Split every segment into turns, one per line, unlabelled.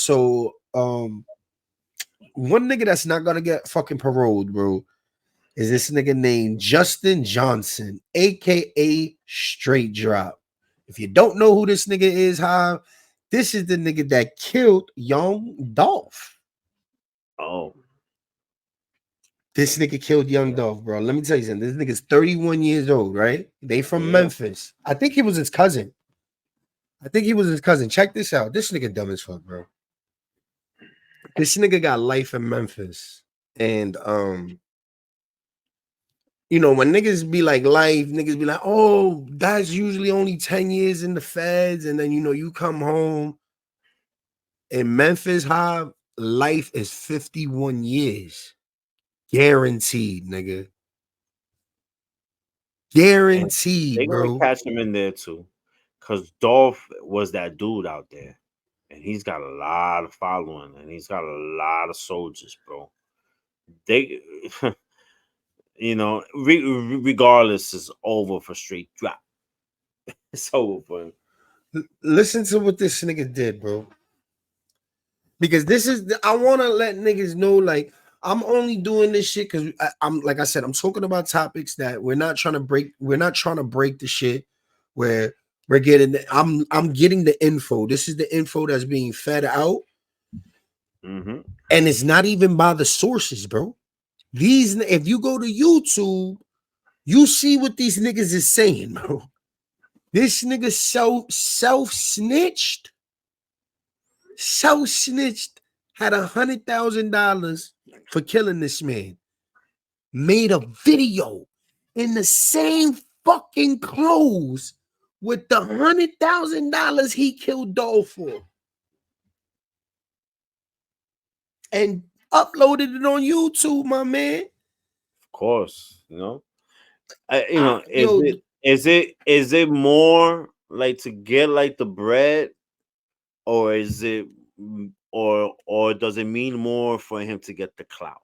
one nigga that's not gonna get fucking paroled, bro, is this nigga named Justin Johnson, aka Straight Drop. If you don't know who this nigga is, this is the nigga that killed young Dolph.
Oh.
This nigga killed young Dolph, bro. Let me tell you something. This nigga's 31 years old, right? They from Memphis. I think he was his cousin. Check this out. This nigga dumb as fuck, bro. This nigga got life in Memphis. And you know, when niggas be like life, niggas be like, oh, that's usually only 10 years in the feds, and then you know, you come home. In Memphis, life is 51 years. Guaranteed, nigga. Guaranteed,
they're
bro.
gonna catch him in there too. Cause Dolph was that dude out there. And he's got a lot of following and he's got a lot of soldiers, bro. They you know, regardless, it's over for Straight Drop. It's over for him.
Listen to what this nigga did, bro. Because I want to let niggas know, like, I'm only doing this shit because I'm like I said, I'm talking about topics that we're not trying to break. We're not trying to break the shit where we're getting. I'm getting the info. This is the info that's being fed out, and it's not even by the sources, bro. If you go to YouTube, you see what these niggas is saying, bro. This nigga self-snitched, had $100,000 for killing this man. Made a video in the same fucking clothes with the $100,000 he killed Dolph for. And uploaded it on YouTube, my man.
Of course, you know. Is it more like to get like the bread, or is it or does it mean more for him to get the clout?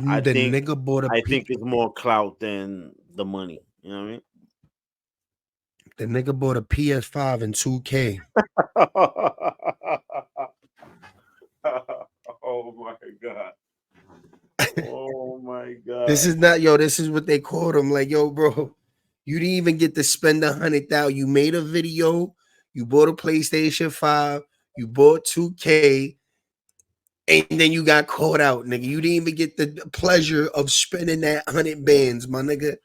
I think it's more clout than the money. You know what I mean?
The nigga bought a PS5 and 2K.
Oh my god. Oh my god.
This is what they called him. Like, yo, bro, you didn't even get to spend $100,000. You made a video, you bought a PlayStation 5, you bought 2K, and then you got caught out, nigga. You didn't even get the pleasure of spending that 100 bands, my nigga.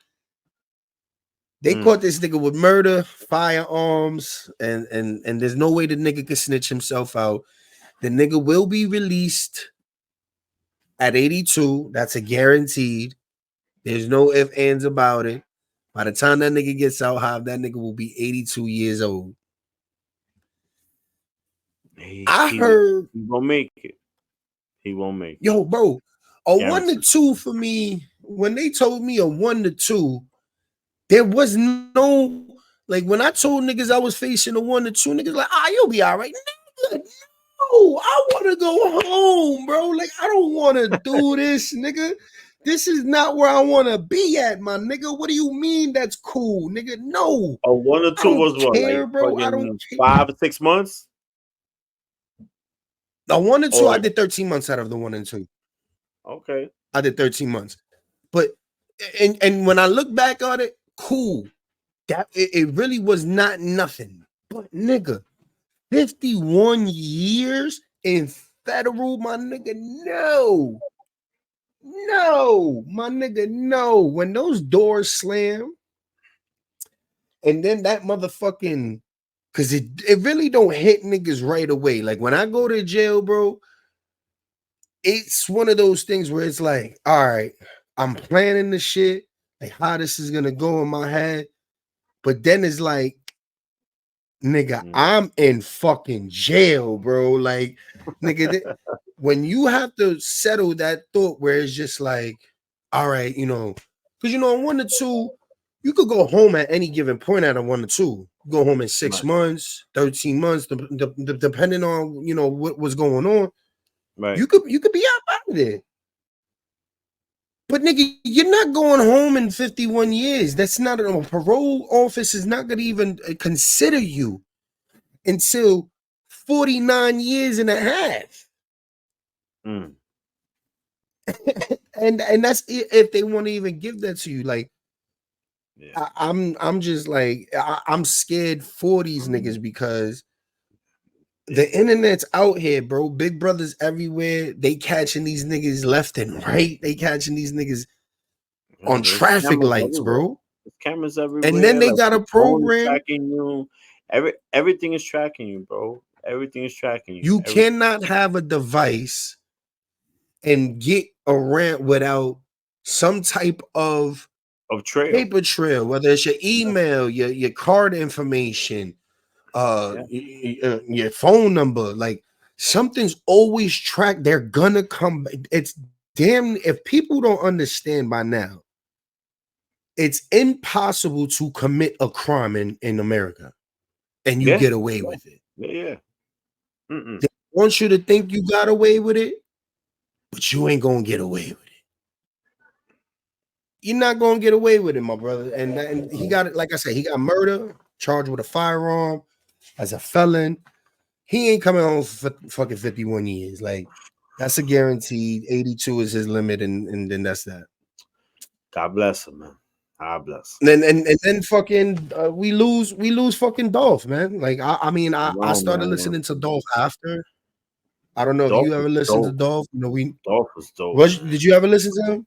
They caught this nigga with murder, firearms, and there's no way the nigga could snitch himself out. The nigga will be released at 82. That's a guaranteed. There's no ifs, ands about it. By the time that nigga gets out, that nigga will be 82 years old. I heard
he won't make it. He won't make it.
Yo, bro, a 1 to 2 for me. When they told me a 1 to 2, there was no, like, when I told niggas I was facing a 1 to 2, niggas like, you'll be all right. Nigga, no, I want to go home, bro. Like, I don't want to do this, nigga. This is not where I want to be at, my nigga. What do you mean that's cool, nigga? No.
A 1 or 2 was what, like,
bro? I don't care.
5 or 6 months?
The 1 and 2, I did 13 months out of the 1 and 2.
Okay.
I did 13 months. But and when I look back on it, cool. That it really was not nothing. But nigga, 51 years in federal, my nigga, no. No, my nigga, no. When those doors slam, and then that motherfucking, because it really don't hit niggas right away. Like, when I go to jail, bro, it's one of those things where it's like, all right, I'm planning the shit, like how this is gonna go in my head. But then it's like, nigga, I'm in fucking jail, bro. Like, nigga, when you have to settle that thought where it's just like, all right, you know, because, you know, 1 to 2, you could go home at any given point at a 1 to 2. Go home in 6 months, 13 months, depending on, you know, what was going on.
Right.
You could be out of there. But nigga, you're not going home in 51 years. That's not a parole office is not gonna even consider you. until 49 years and a half.
Mm.
And that's if they want to even give that to you. Like,
Yeah.
I'm just like, I'm scared for these niggas because the internet's out here, bro. Big brothers everywhere. They catching these niggas left and right. They catching these niggas
Yeah,
on
there's
traffic
cameras
lights,
everywhere.
bro.
There's cameras
And then
everywhere.
they
Like
got
your
a
phone is
program.
tracking you. Everything is tracking you, bro. Everything is tracking you.
You
Everything
cannot have a device and get around without some type of
of trail.
paper trail, whether it's your email, your card information,
Yeah.
your phone number. Like, something's always tracked. They're gonna come. It's damn. If people don't understand by now, it's impossible to commit a crime in America and you
Yeah.
get away
Yeah.
with it.
Yeah. Yeah. Mm-mm.
They want you to think you got away with it, but you ain't gonna get away with it. You're not gonna get away with it, my brother. And he got it. Like I said, he got murder, charged with a firearm as a felon. He ain't coming home for fucking 51 years. Like, that's a guaranteed. 82 is his limit, and then that's that.
God bless him, man. God bless
And then fucking we lose fucking Dolph, man. Like, I mean,
him.
I
No,
started
man.
listening to Dolph after. I don't know if
Dolph
you
was
ever listened to
dope.
Dolph. We
Dolph was dope,
was
man.
did you ever listen to him?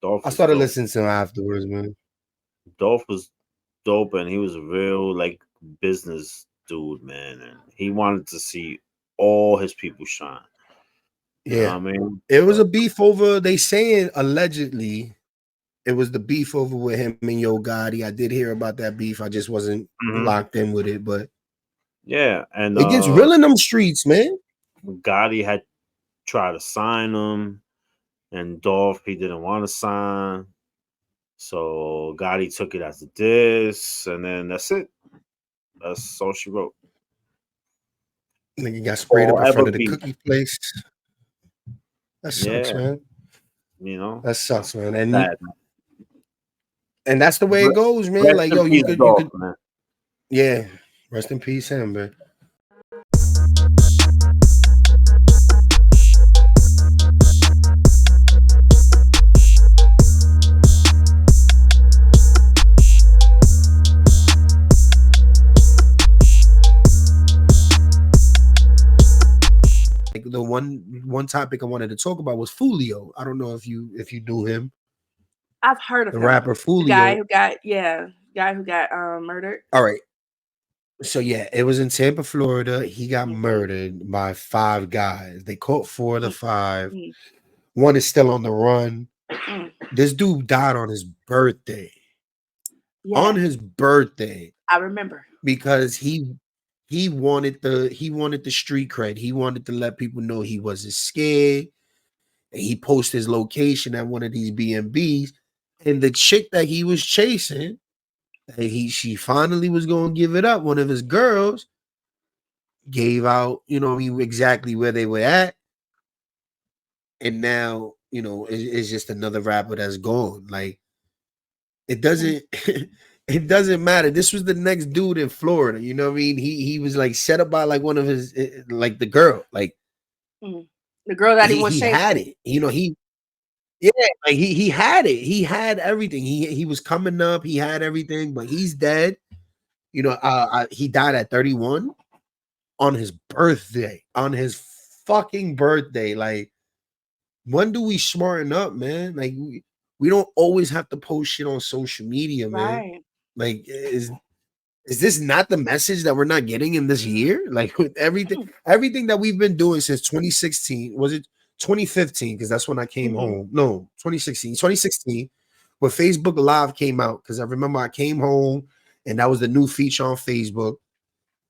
Dolph
I
was
started
dope.
listening to him afterwards, man.
Dolph was dope, and he was a real like business dude, man. And he wanted to see all his people shine. You know what
Yeah.
I mean?
It was a
But
beef over, they saying allegedly it was the beef over with him and Yo Gotti. I did hear about that beef. I just wasn't
mhm.
locked in with it, but
Yeah, and
it gets real in them streets, man.
Gotti had tried to sign him, and Dolph he didn't want to sign. So Gotti took it as a diss, and then that's it. That's all she wrote.
Nigga got sprayed up in
Forever
front of the
be.
cookie place. That sucks,
Yeah,
man.
you know,
That sucks, man. And
sad.
and that's the way it goes, man.
Rest
Like,
in
yo, you
peace,
could,
Dolph, man.
yeah. Rest in peace, him, man. Like, the one topic I wanted to talk about was Foolio. I don't know if you knew him,
I've heard of
the
him.
rapper
The guy
Foolio.
who got guy who got murdered.
All right. So yeah, it was in Tampa, Florida. He got murdered by 5 guys. They caught 4 of the
Mm,
5.
mm,
One is still on the run.
mm.
This dude died on his birthday. On
Yeah,
his birthday,
I remember.
because he wanted the street cred. He wanted to let people know he wasn't scared. And he posted his location at one of these B&Bs. And the chick that he was chasing, she finally was going to give it up. One of his girls gave out, exactly where they were at. And now, it's just another rapper that's gone. Like, it doesn't it doesn't matter. This was the next dude in Florida. You know what I mean? He was like set up by like one of his, like, the girl. Like,
Mm. The girl that he was
he had
chasing.
it. Yeah, like he had it. He had everything. He was coming up. He had everything, but he's dead. He died at 31 on his birthday. On his fucking birthday. Like, when do we smarten up, man? Like, we don't always have to post shit on social media, man.
Right.
Like, is this not the message that we're not getting in this year? Like, with everything that we've been doing since 2016, was it 2015? Because that's when I came
Mm-hmm.
home. No, 2016, when Facebook Live came out. Because I remember I came home and that was the new feature on Facebook.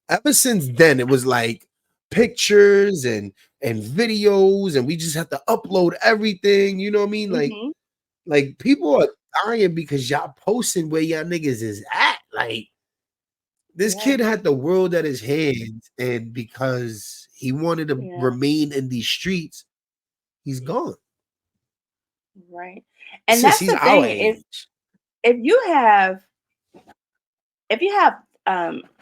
Ever since then, it was like pictures and videos, and we just have to upload everything. You know what I mean?
Mm-hmm.
Like, people are dying because y'all posting where y'all niggas is at. Like, this
Yeah.
kid had the world at his hands, and because he wanted to
Yeah.
remain in these streets, he's gone.
Right. And
Since
that's
he's
the
our
thing. If
age.
if you have if you have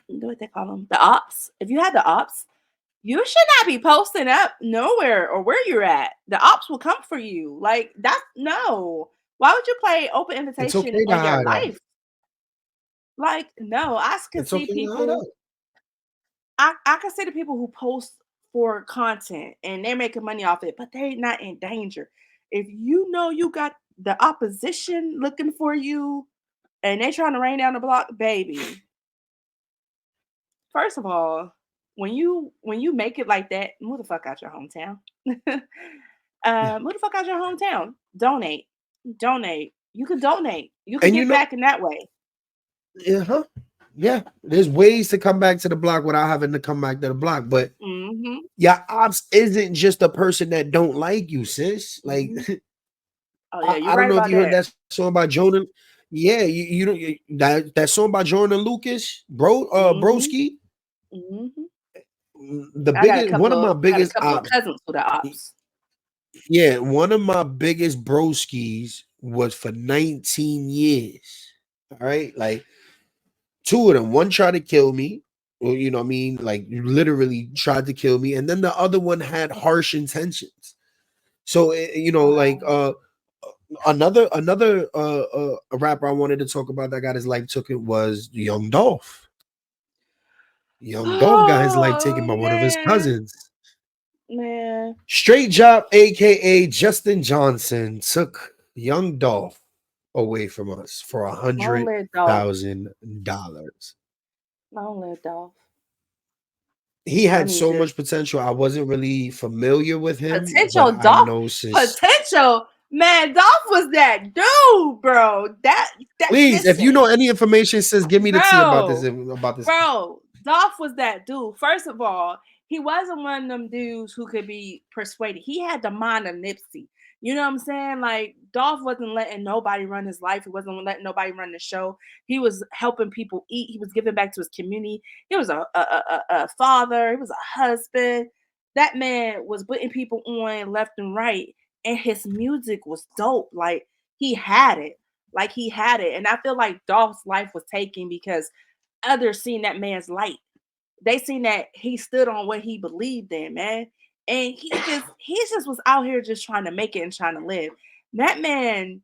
what they call them, the ops. If you had the ops, you should not be posting up nowhere or where you're at. The ops will come for you. Like that's no. Why would you play open
It's
invitation
okay to
on your
hide out.
life? Like no, I can
It's
see
okay to hide out.
people. I can see the people who post for content and they're making money off it, but they're not in danger. If you know you got the opposition looking for you and they trying to rain down the block, baby. First of all, when you make it like that, move the fuck out your hometown.
Yeah.
Move the fuck out your hometown. Donate. Donate. You can donate. You can
And you
get
know,
back in that way.
uh-huh. Yeah, there's ways to come back to the block without having to come back to the block. But
Mm-hmm.
your ops isn't just a person that don't like you, sis. Like,
Mm-hmm. Oh yeah, you're
I don't
right
know if
about
you heard
that.
that song by Jonah. Yeah, you know that song by Jordan Lucas,
Mm-hmm.
broski.
Mm-hmm.
The biggest, one of my
I got a
biggest
couple of
ops.
cousins with the ops.
Yeah, one of my biggest broskis was for 19 years. All right, like two of them. One tried to kill me. Well, you know what I mean? Like literally tried to kill me. And then the other one had harsh intentions. So you know, like
Wow.
another a rapper I wanted to talk about that got his life taken was Young Dolph. Young Dolph got his life taken
Oh
by one of his
man.
cousins.
Man.
Straight Job, aka Justin Johnson, took Young Dolph away from us for
Long live Dolph.
$100,000.
Long live Dolph.
He had
Money
so
just
much potential. I wasn't really familiar with him, but
potential
I
Dolph.
know since.
Potential. Man, Dolph was that dude, bro. That
Please, if you
listen.
know any information, says give me the tea about this.
Bro,
About this.
bro, Dolph was that dude. First of all, he wasn't one of them dudes who could be persuaded. He had the mind of Nipsey. You know what I'm saying? Like Dolph wasn't letting nobody run his life. He wasn't letting nobody run the show. He was helping people eat. He was giving back to his community. He was a father. He was a husband. That man was putting people on left and right, and his music was dope. Like he had it. Like he had it. And I feel like Dolph's life was taken because others seen that man's light. They seen that he stood on what he believed in, man. And he just was out here just trying to make it and trying to live. That man,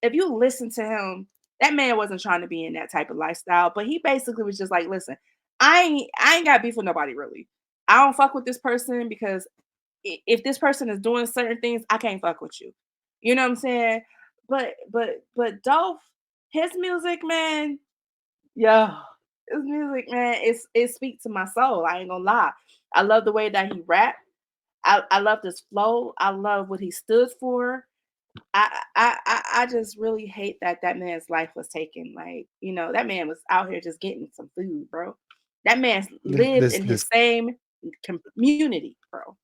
if you listen to him, that man wasn't trying to be in that type of lifestyle, but he basically was just like, listen, I ain't got beef with nobody really. I don't fuck with this person because if this person is doing certain things, I can't fuck with you. You know what I'm saying? But Dolph, his music, man, yeah, his music, man, it speaks to my soul. I ain't gonna lie. I love the way that he rap. I love his flow. I love what he stood for. I just really hate that that man's life was taken. Like, that man was out here just getting some food, bro. That man lived
This
in his
this
same community, bro.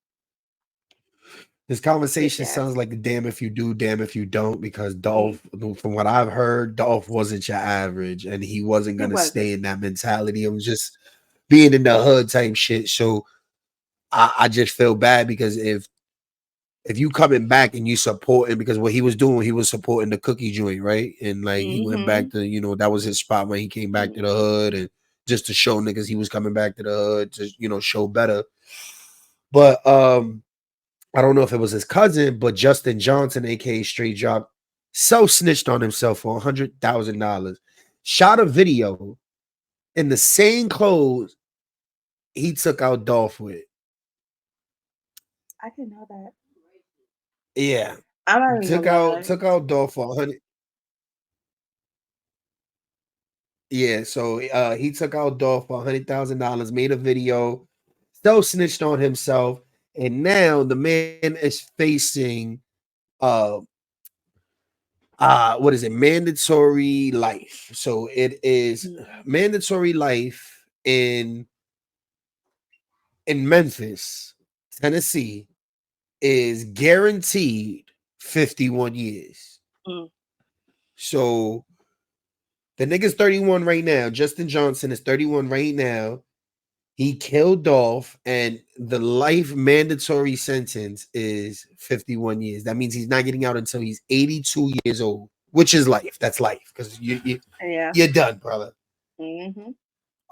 this
Bitch
conversation
ass.
sounds like a damn if you do, damn if you don't. Because
Mm,
Dolph, from what I've heard, Dolph wasn't your average, and he wasn't
it
gonna
wasn't.
stay in that mentality. It was just being in the hood type shit. So I just feel bad because if you coming back and you supporting, because what he was doing, he was supporting the cookie joint, right? And like he went back
Mm-hmm.
to, that was his spot when he came back to the
Mm-hmm.
hood, and just to show niggas he was coming back to the hood to, show better. But I don't know if it was his cousin, but Justin Johnson, aka Straight Drop, snitched on himself for $100,000. Shot a video in the same clothes he took out Dolph with.
I didn't know that.
Yeah,
I'm not even
took
gonna
out
lie.
took out Dolph for 100. Yeah, so he took out Dolph for $100,000, made a video, still snitched on himself, and now the man is facing uh what is it, mandatory life. So it is
Mm.
mandatory life in Memphis, Tennessee, is guaranteed 51 years.
Mm.
So the nigga's 31 right now. Justin Johnson is 31 right now. He killed Dolph, and the life mandatory sentence is 51 years. That means he's not getting out until he's 82 years old, which is life. That's life, because
Yeah.
you're done, brother.
Mm-hmm.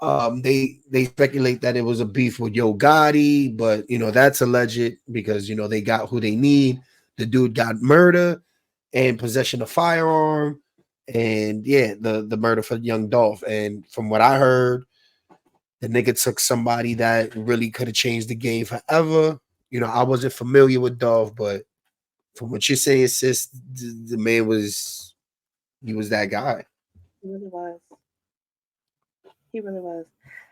They speculate that it was a beef with Yo Gotti, but that's alleged because they got who they need. The dude got murder and possession of firearm, and yeah, the murder for young Dolph. And from what I heard, the nigga took somebody that really could have changed the game forever. I wasn't familiar with Dolph, but from what you're saying, sis, the man was that guy.
He really was. He really was.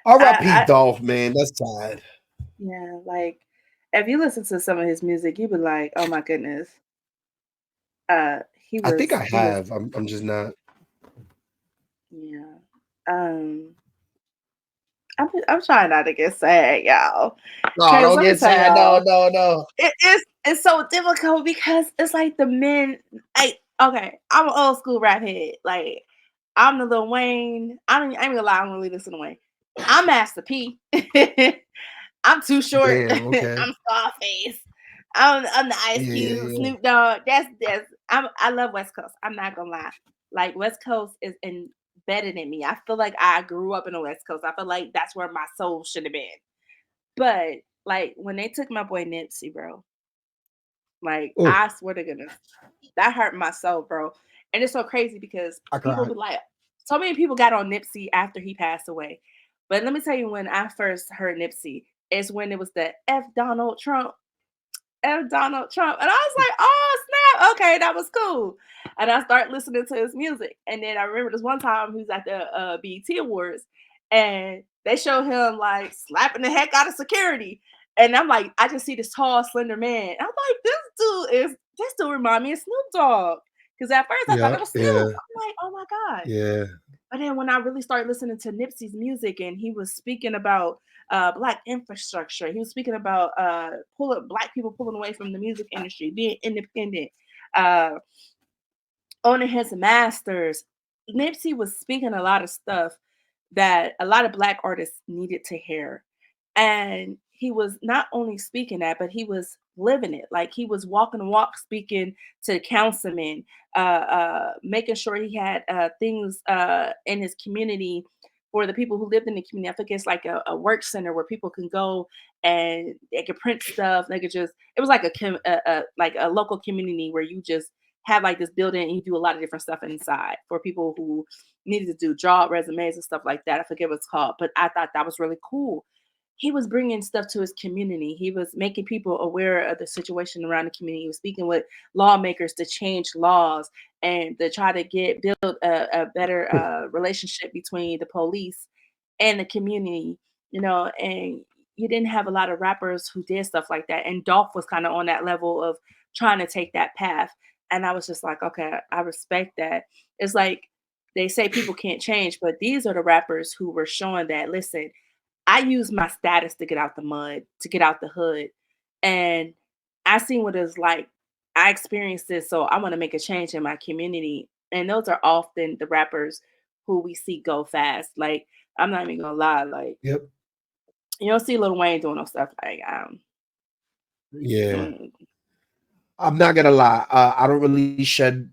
R.I.P.
I
Dolph, man. That's sad.
yeah, like if you listen to some of his music, you be like, oh my goodness. Uh, he
I think
was
I
he was
have. I'm just not.
yeah. I'm trying not to get sad, y'all.
No,
Cause
don't
let me
get
tell
sad. No,
y'all,
no, no.
it's so difficult because it's like the men. Okay, I'm an old school rap head. Like I'm the Lil Wayne. I ain't gonna lie, I don't really listen to Wayne. I'm Master P. I'm Too Short.
Damn. Okay.
I'm Scarface. I'm the Ice
Yeah, yeah,
Cube,
yeah.
Snoop Dogg. I love West Coast. I'm not gonna lie. Like West Coast is embedded in me. I feel like I grew up in the West Coast. I feel like that's where my soul should have been. But like when they took my boy Nipsey, bro, like
Oh,
I swear to goodness, that hurt my soul, bro. And it's so crazy because
I
people
cried.
be like, so many people got on Nipsey after he passed away. But let me tell you, when I first heard Nipsey, is when it was the F Donald Trump and Donald Trump. And I was like, oh snap, okay, that was cool. And I started listening to his music. And then I remember this one time he was at the BET Awards and they showed him like slapping the heck out of security. And I'm like, I just see this tall, slender man. I'm like, this dude remind me of Snoop Dogg. Because at first I thought
Yeah,
it was Snoop.
yeah,
I'm like, oh my God.
yeah.
But then when I really started listening to Nipsey's music and he was speaking about black infrastructure, he was speaking about black people pulling away from the music industry, being independent, uh, owning his masters. Nipsey was speaking a lot of stuff that a lot of black artists needed to hear. And he was not only speaking that, but he was living it. Like he was walking the walk, speaking to councilmen, making sure he had things in his community for the people who lived in the community. I think it's like a work center where people can go and they could print stuff. They could just, it was like like a local community where you just have like this building and you do a lot of different stuff inside for people who needed to do job resumes and stuff like that. I forget what it's called, but I thought that was really cool. He was bringing stuff to his community. He was making people aware of the situation around the community. He was speaking with lawmakers to change laws and to try to build a better relationship between the police and the community, and you didn't have a lot of rappers who did stuff like that. And Dolph was kind of on that level of trying to take that path. And I was just like, okay, I respect that. It's like they say people can't change, but these are the rappers who were showing that, listen, I use my status to get out the mud, to get out the hood. And I seen what it's like. I experienced this, so I want to make a change in my community. And those are often the rappers who we see go fast. Like, I'm not even gonna lie, like
Yep.
you don't see Lil Wayne doing no stuff like
Yeah.
mm,
I'm not gonna lie. I don't really shed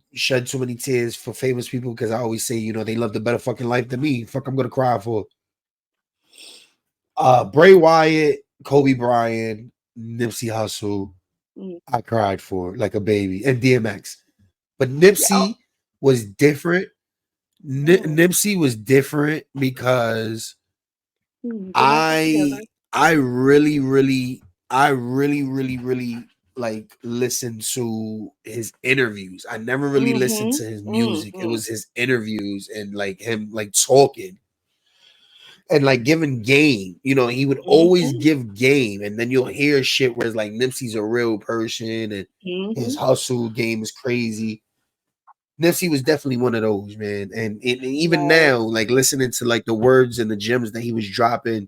too many tears for famous people because I always say, they love the better fucking life than me. Fuck, I'm gonna cry for. Bray Wyatt, Kobe Bryant, Nipsey Hussle.
mm,
I cried for like a baby, and DMX. But
yeah, oh,
Nipsey was different.
mm,
Nipsey was different because
they got stuff together.
I really, really, really like listened to his interviews. I never really listened
Mm-hmm.
to his music. It
Mm-hmm.
was his interviews and like him like talking and like giving game. He would always
Mm-hmm.
give game, and then you'll hear shit where it's like Nipsey's a real person and his
Mm-hmm.
hustle game is crazy. Nipsey was definitely one of those, man. And even
Right.
now, like listening to like the words and the gems that he was dropping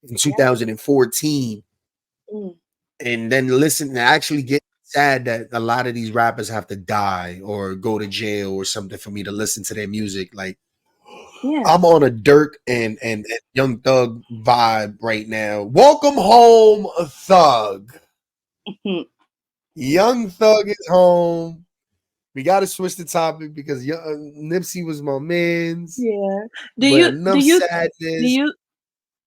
in
Yeah.
2014,
Mm,
and then listen to actually get sad that a lot of these rappers have to die or go to jail or something for me to listen to their music. Like
yeah.
I'm on a Dirk and Young Thug vibe right now. Welcome home, Thug.
Mhm.
Young Thug is home. We got to switch the topic because Nipsey was my man's.
Yeah.
But enough sadness.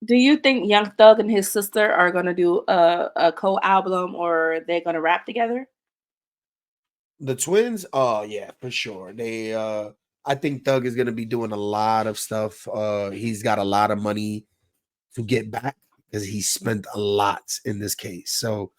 Do you think Young Thug and his sister are gonna do a co-album or they're gonna rap together?
The twins, oh yeah, for sure. They I think Thug is gonna be doing a lot of stuff. He's got a lot of money to get back because he spent a lot in this case. So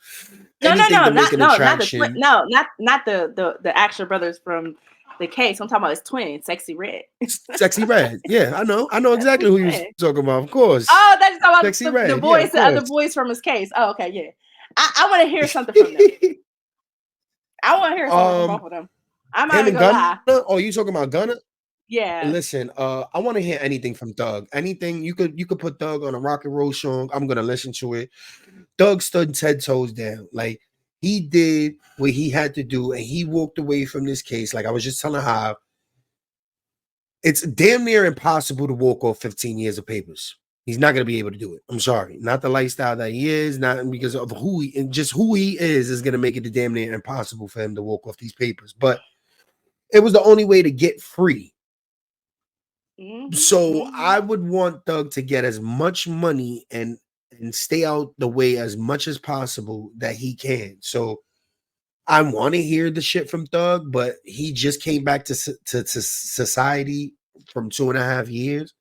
anything to make an attraction.
Not the actual brothers from the case. I'm talking about his twin, Sexy Red.
Sexy Red. Yeah, I know exactly who you're talking about, of course.
Oh, that's talking about
Sexy Red.
The boys, the other boys from his case. Oh, okay, yeah. I want to hear something from them. I want to hear something from both of them. I'm not gonna lie.
Oh, you talking about Gunna?
Yeah.
Listen, I want to hear anything from Thug. Anything you could put Thug on a rock and roll song. I'm gonna listen to it. Thug stood 10 toes down. Like he did what he had to do, and he walked away from this case. Like I was just telling Hive, it's damn near impossible to walk off 15 years of papers. He's not gonna be able to do it. I'm sorry, not the lifestyle that he is, not because of who he is gonna make it damn near impossible for him to walk off these papers. But it was the only way to get free. So I would want Thug to get as much money and stay out the way as much as possible that he can. So I want to hear the shit from Thug, but he just came back to society from 2.5 years.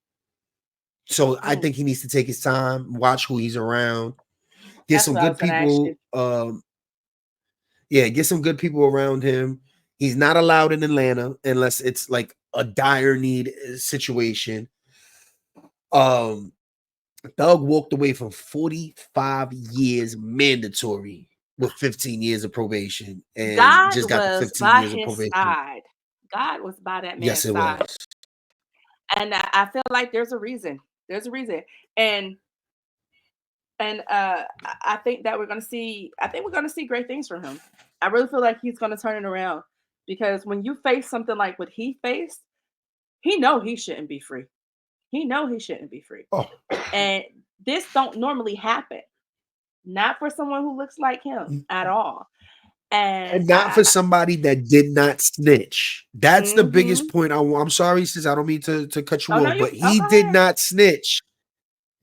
So I think he needs to take his time, watch who he's around, get some good people. Get some good people around him. He's not allowed in Atlanta unless it's like a dire need situation. Thug walked away from 45 years mandatory with 15 years of probation, and
God
just got the 15 years of probation.
Side. God was by that man's
yes, it
side.
Was.
And I feel like there's a reason. And I think that we're gonna see great things from him. I really feel like he's gonna turn it around because when you face something like what he faced, he know he shouldn't be free.
Oh.
And this don't normally happen. Not for someone who looks like him at all. And
not for somebody that did not snitch. That's the biggest point. I'm sorry, sis. I don't mean to cut you off, but he did not snitch.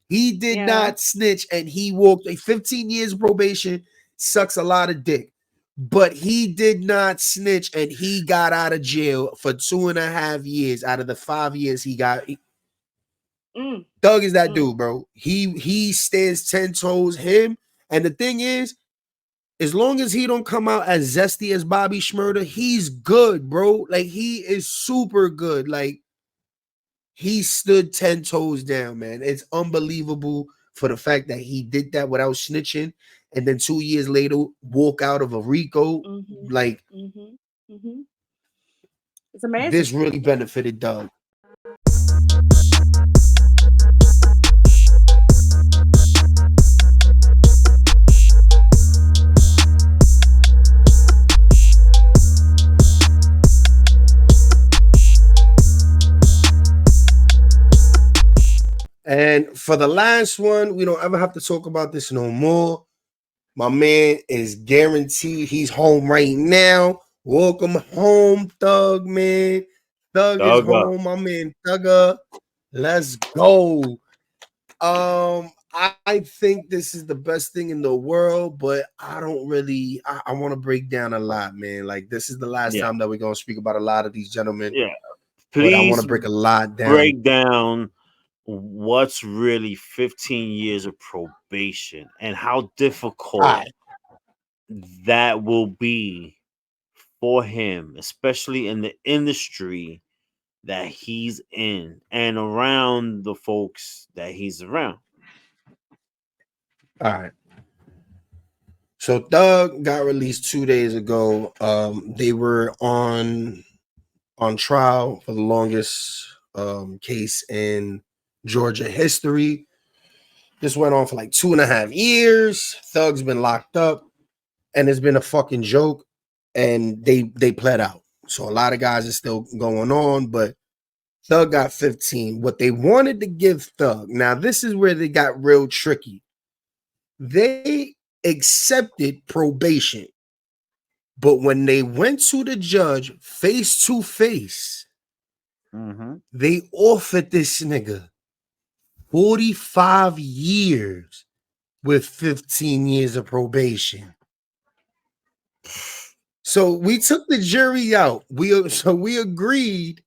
He did not snitch, and he walked a 15 years of probation. Sucks a lot of dick. But he did not snitch, and he got out of jail for 2.5 years out of the 5 years he got. Thug is that dude, bro. He stands 10 toes. Him, and the thing is, as long as he don't come out as zesty as Bobby Shmurda, he's good, bro. Like he is super good. Like he stood 10 toes down, man. It's unbelievable for the fact that he did that without snitching, and then 2 years later walk out of a RICO. Like
it's amazing.
This really benefited Doug. And for the last one, we don't ever have to talk about this no more. My man is guaranteed. He's home right now. Welcome home, Thug, man. Thug is home, my man. Thugger. Let's go. I think this is the best thing in the world, but I don't really. I want to break down a lot, man. Like this is the last time that we're gonna speak about a lot of these gentlemen.
Yeah,
please. But I want to break a lot down.
Break down what's really 15 years of probation and how difficult that will be for him, especially in the industry that he's in and around the folks that he's around.
All right. So Thug got released 2 days ago. They were on trial for the longest case in Georgia history. This went on for like 2.5 years. Thug's been locked up, and it's been a fucking joke. And they pled out. So a lot of guys are still going on, but Thug got 15. What they wanted to give Thug, now this is where they got real tricky. They accepted probation, But when they went to the judge face to face, they offered this nigga 45 years with 15 years of probation. So we took the jury out. We agreed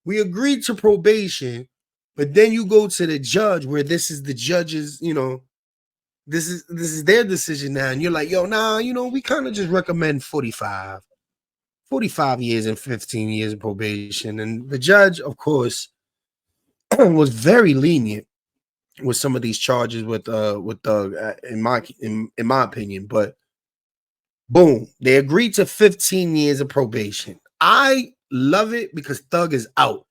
to probation, but then you go to the judge where this is the judge's, this is their decision now, and you're like, yo, nah, we kind of just recommend 45 years and 15 years of probation. And the judge, of course, was very lenient with some of these charges with Thug, in my opinion. But boom, they agreed to 15 years of probation. I love it because Thug is out.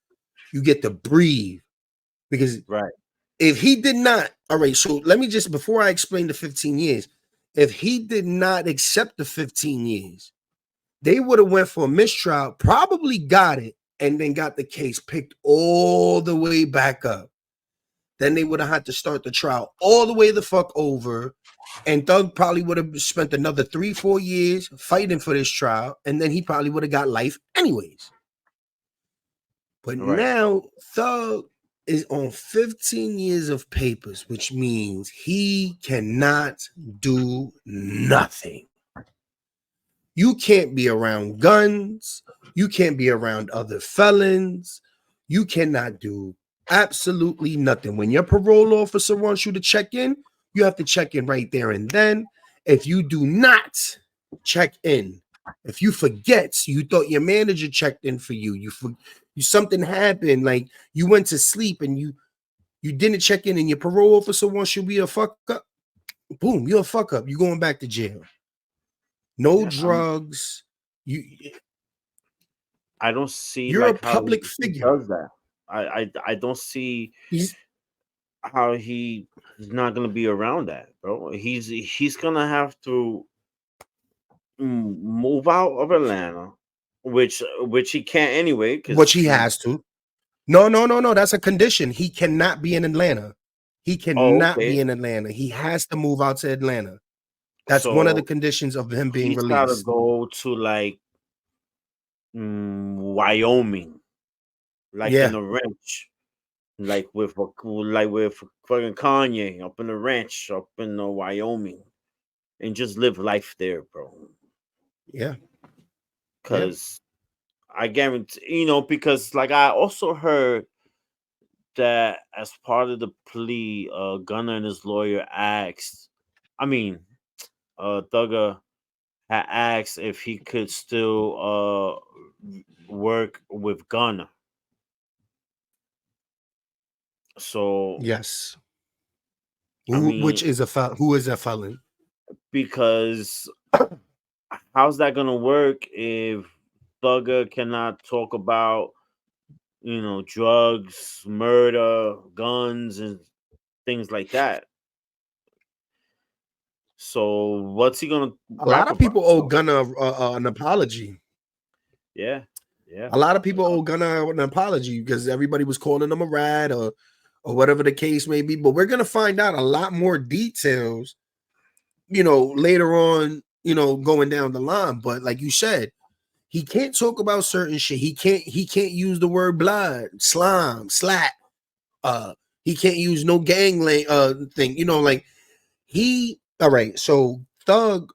You get to breathe. Because if he did not, all right, so let me just, before I explain the 15 years, if he did not accept the 15 years, they would have went for a mistrial, probably got it, and then got the case picked all the way back up. Then they would have had to start the trial all the way the fuck over. And Thug probably would have spent another 3-4 years fighting for this trial. And then he probably would have got life anyways. But now Thug is on 15 years of papers, which means he cannot do nothing. You can't be around guns. You can't be around other felons. You cannot do absolutely nothing. When your parole officer wants you to check in, you have to check in right there and then. If you do not check in, if you forget, you thought your manager checked in for you, you something happened, like you went to sleep and you didn't check in, and your parole officer wants you to be a fuck up, boom, you're a fuck up. You're going back to jail. No drugs.
I don't see.
You're a public figure.
Does that? I don't see how he's not gonna be around that, bro. He's gonna have to move out of Atlanta, which he can't anyway.
Which he has to. No. That's a condition. He cannot be in Atlanta. He cannot be in Atlanta. He has to move out to Atlanta. That's one of the conditions of him being released.
He's got to go to like Wyoming, like in a ranch, like with fucking Kanye up in the ranch up in Wyoming, and just live life there, bro.
Yeah,
because I guarantee, because like I also heard that as part of the plea, Gunna and his lawyer asked, Thugger had asked if he could still work with Gunna. So
yes, which is who is a felon?
Because how's that gonna work if Thugger cannot talk about drugs, murder, guns, and things like that? So what's he gonna?
A lot of people owe Gunna an apology.
Yeah.
A lot of people owe Gunna an apology because everybody was calling him a rat or whatever the case may be. But we're gonna find out a lot more details, later on, going down the line. But like you said, he can't talk about certain shit. He can't use the word blood, slime, slap. He can't use no gang thing. All right. So Thug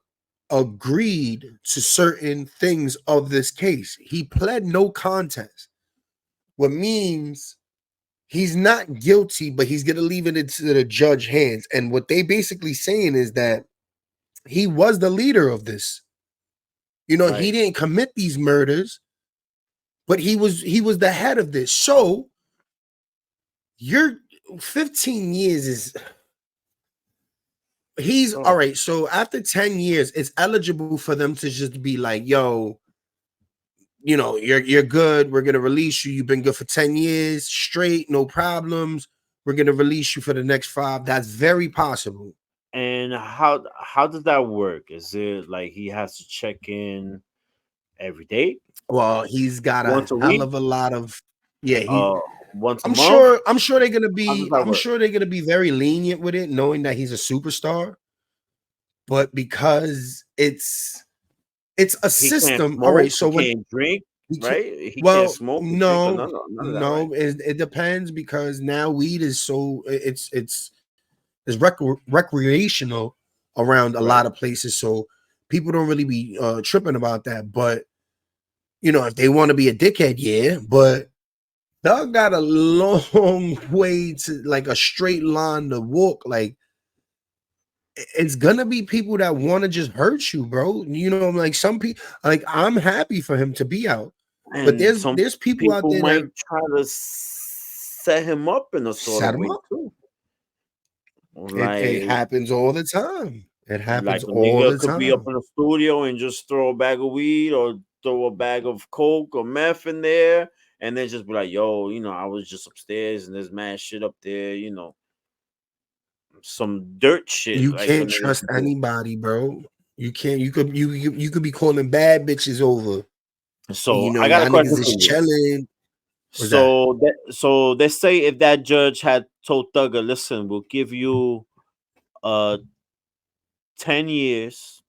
agreed to certain things of this case. He pled no contest, what means he's not guilty, but he's gonna leave it into the judge's hands. And what they basically saying is that he was the leader of this. He didn't commit these murders, but he was the head of this. So your 15 years is all right. So after 10 years, it's eligible for them to just be like, yo, you're good. We're gonna release you. You've been good for 10 years straight, no problems. We're gonna release you for the next 5. That's very possible.
And how does that work? Is it like he has to check in every day?
Well, he's got a hell of a lot of
once a
I'm
month?
I'm sure they're gonna be very lenient with it, knowing that he's a superstar. But because it's It's a
He can't
system. All right.
smoke.
So
He
when
can't drink.
we can't,
Right? He can't
well,
smoke or drink or
no,
none of that. Right?
no, it depends because now weed is so it's recreational around a
Right.
lot of places. So people don't really be tripping about that. But if they want to be a dickhead, yeah. But Thug got a long way to like a straight line to walk. Like it's gonna be people that want to just hurt you, bro. Like some people. Like I'm happy for him to be out, but
And
there's
some
there's people out
people
there that
might try to set him up in a sort
set
of
him
way
up.
too.
It
Like
happens all the time. It happens
like a
all
nigga
the
could be up
time.
in the studio and just throw a bag of weed or throw a bag of coke or meth in there and then just be like, yo, I was just upstairs and there's mad shit up there, some dirt shit
You
like a
can't
nigga
trust
could do.
anybody, bro. You can't. You could be calling bad bitches over. And,
So I got a
y'all
question
niggas is
for you.
chilling. What's that?
So let's say if that judge had told Thugger, listen, we'll give you uh 10 years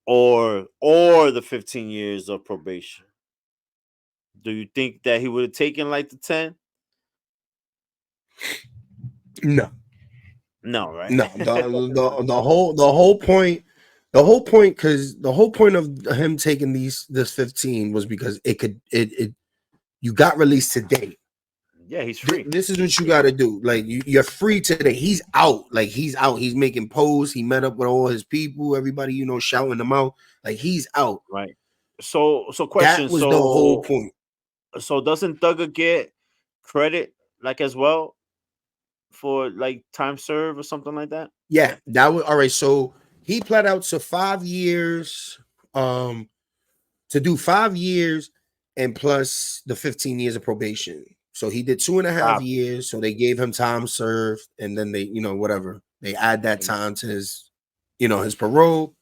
or the 15 years of probation. Do you think that he would have taken like the 10?
No,
No, right?
no. The whole point, because the whole point of him taking this 15 was because it you got released today.
Yeah, he's free.
This is what you got to do. Like you're free today. He's out. Like he's out. He's making posts. He met up with all his people. Everybody, shouting him out. Like he's out.
Right. So question.
That was the whole point.
So doesn't Thugger get credit like as well for like time served or something like that?
Yeah, that was all right. So he pled out to 5 years. To do 5 years and plus the 15 years of probation. So he did 2.5
Wow.
years. So they gave him time served, and then they, whatever. They add that time to his parole.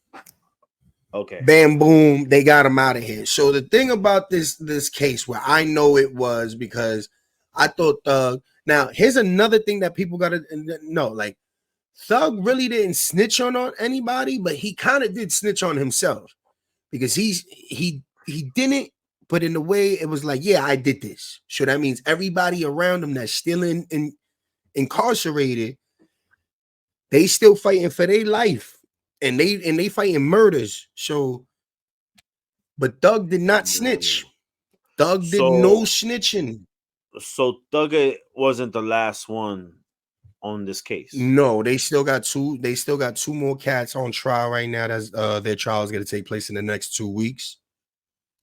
Okay.
Bam, boom, they got him out of here. So the thing about this case, where I know it was because I thought Thug. Now here's another thing that people got to know. Like Thug really didn't snitch on anybody, but he kind of did snitch on himself because he didn't. But in a way, it was like, yeah, I did this. So that means everybody around him that's still incarcerated, they still fighting for their life, and they fighting murders. So. But Thug did not snitch. Thug did no
So
snitching.
Thugger wasn't the last one on this case.
No, they still got two. They still got two more cats on trial right now. That's their trial is going to take place in the next 2 weeks.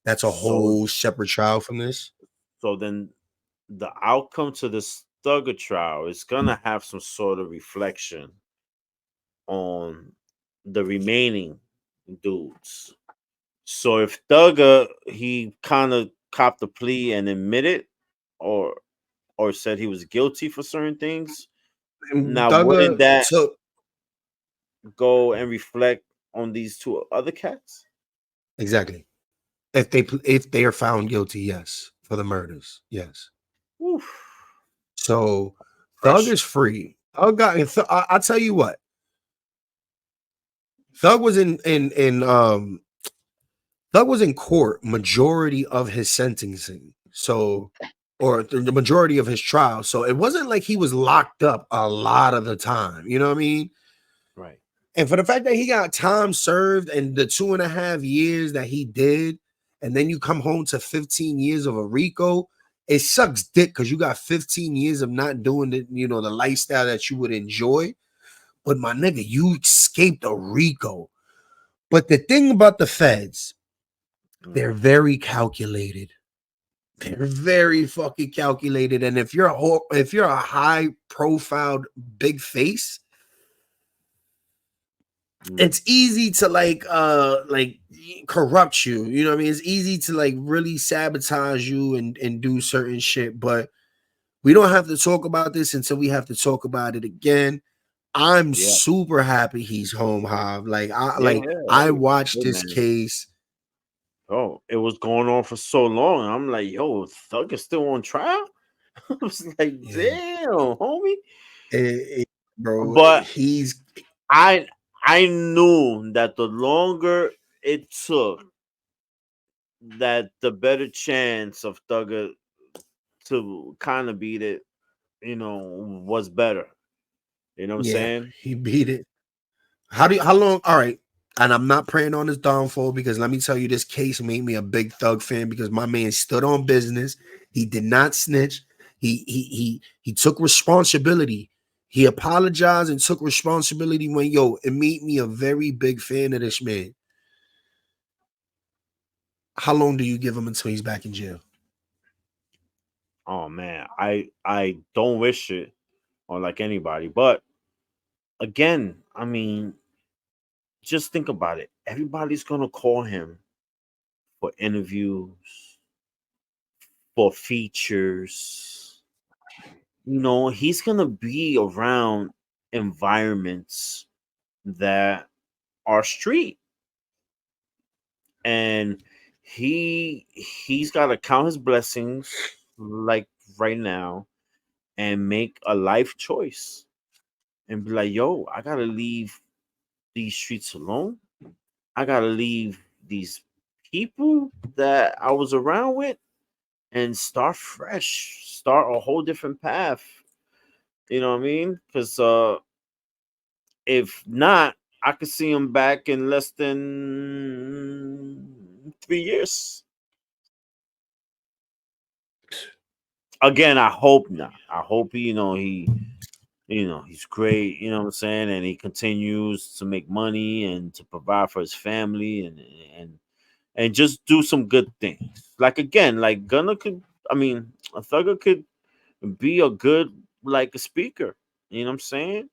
That's a
So
whole separate trial from this.
so then the outcome to this Thugger trial is gonna have some sort of reflection on the remaining dudes. So if Thugger he kind of copped the plea and admitted or said he was guilty for certain things,
And
now wouldn't
Thugger
that
took
go and reflect on these two other cats?
exactly if they are found guilty, yes, for the murders, yes.
Oof.
So Thug
Pressure.
is free. Thug got. I'll tell you what. Thug was Thug was in court majority of his sentencing. So, or the majority of his trial. So it wasn't like he was locked up a lot of the time. You know what I mean?
Right.
And for the fact that he got time served and the 2.5 years that he did, and then you come home to 15 years of a RICO, it sucks dick because you got 15 years of not doing the lifestyle that you would enjoy. But my nigga, you escaped a RICO. But the thing about the feds, they're very calculated. They're very fucking calculated. And if you're a high profile big face, it's easy to like corrupt you. You know what I mean? It's easy to like really sabotage you and do certain shit. But we don't have to talk about this until we have to talk about it again. I'm
Yeah.
super happy he's home, Hav. Like
Yeah.
I
Hey,
watched
good
this
man.
case.
Oh, it was going on for so long. I'm like, yo, Thug is still on trial. I was like,
Yeah.
damn, homie.
Bro,
But
he's
I knew that the longer it took that the better chance of Thugger to kind of beat it, was better. You know what I'm
Yeah,
saying?
he beat it. How long? All right. And I'm not praying on his downfall because let me tell you, this case made me a big Thug fan because my man stood on business. He did not snitch. He took responsibility. He apologized and took responsibility when it made me a very big fan of this man. How long do you give him until he's back in jail?
Oh man, I don't wish it on like anybody, but again, I mean, just think about it. Everybody's gonna call him for interviews, for features. He's gonna be around environments that are street, and he's got to count his blessings like right now and make a life choice and be like, yo, I gotta leave these streets alone. I gotta leave these people that I was around with and start fresh, start a whole different path. You know what I mean? Because if not, I could see him back in less than 3 years. Again, I hope not. I hope he's great, you know what I'm saying, and he continues to make money and to provide for his family and just do some good things. Like again, like Gunna could, I mean, a Thugger could be a good like a speaker, you know what I'm saying,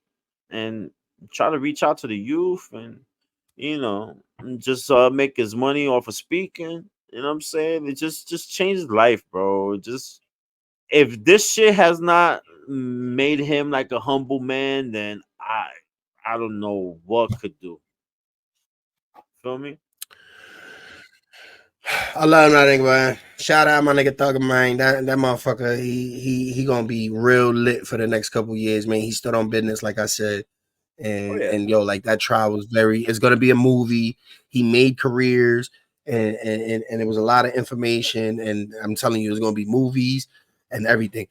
and try to reach out to the youth and just make his money off of speaking. You know what I'm saying? It just changed life, bro. Just if this shit has not made him like a humble man, then I don't know what could do. Feel me?
I love that nigga, man. Shout out my nigga Thug man. That motherfucker, he gonna be real lit for the next couple years, man. He stood on business, like I said.
Oh
And
yeah.
like that trial was it's gonna be a movie. He made careers and it was a lot of information. And I'm telling you, it's gonna be movies and everything.